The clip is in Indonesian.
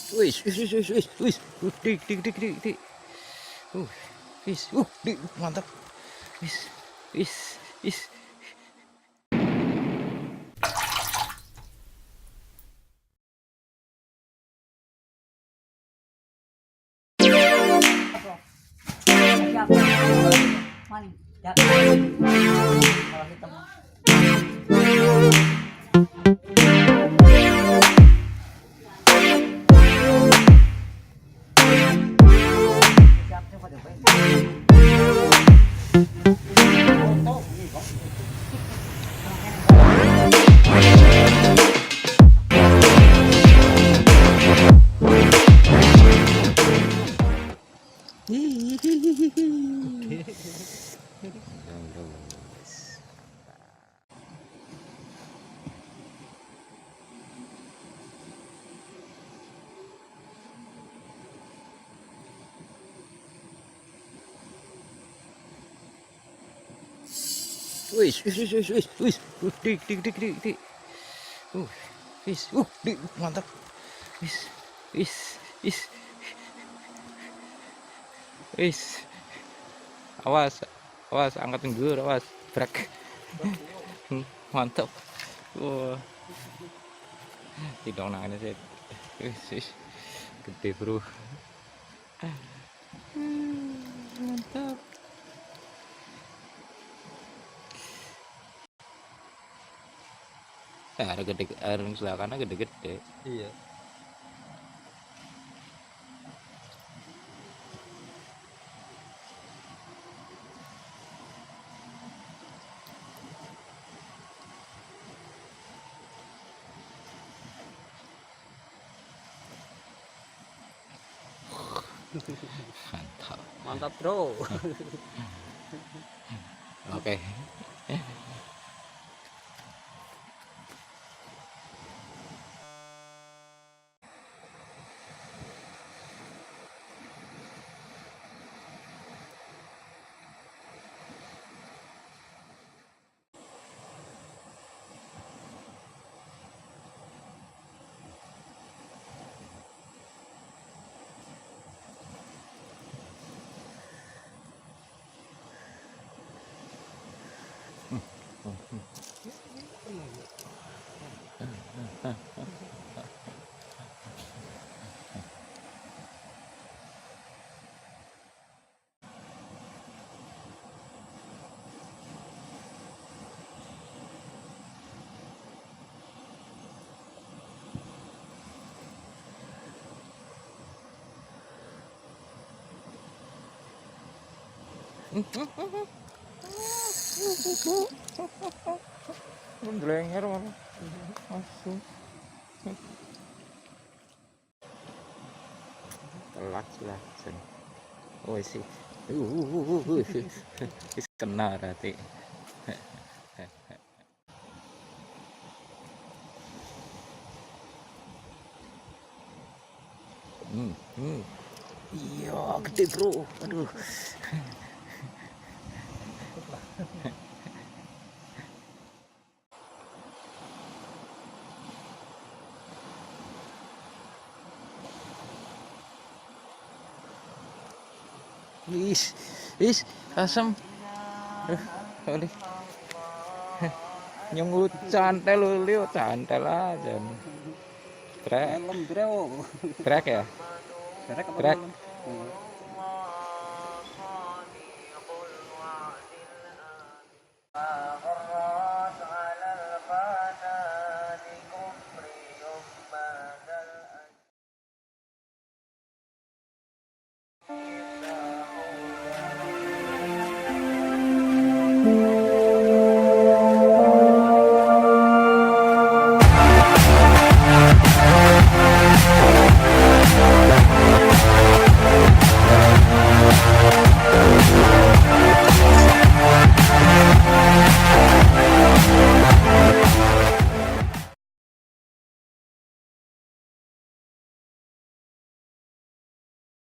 Wis, wis. Dik, dik, dik, dik, dik. Wis, dik, mantap. Wis, wis, wis. Maning, ya. Kalau kita mau siap coba coba. Foto ini kok. Wis, dik, dik, dik, dik, dik. Wis, dik, mantap. Wis, wis, wis. Wis. Awas, awas, angkat nggur, awas. Brek. Mantap. Wah. Tidak nangannya sih. Wis. Gede, bro. Mantap. Ada gede, air selakannya gede-gede. Iya. Mantap. Mantap, bro. Oke. Menjelengar mana? Masuk. Telat. Oh sih. Kena berarti. Iya, gede, bro. Aduh. Wis, asam. Oleh. Nyungut cantel lu, cantel aja. Brek. Nilem Brek. Brek ya? Brek apa Brek. nilem?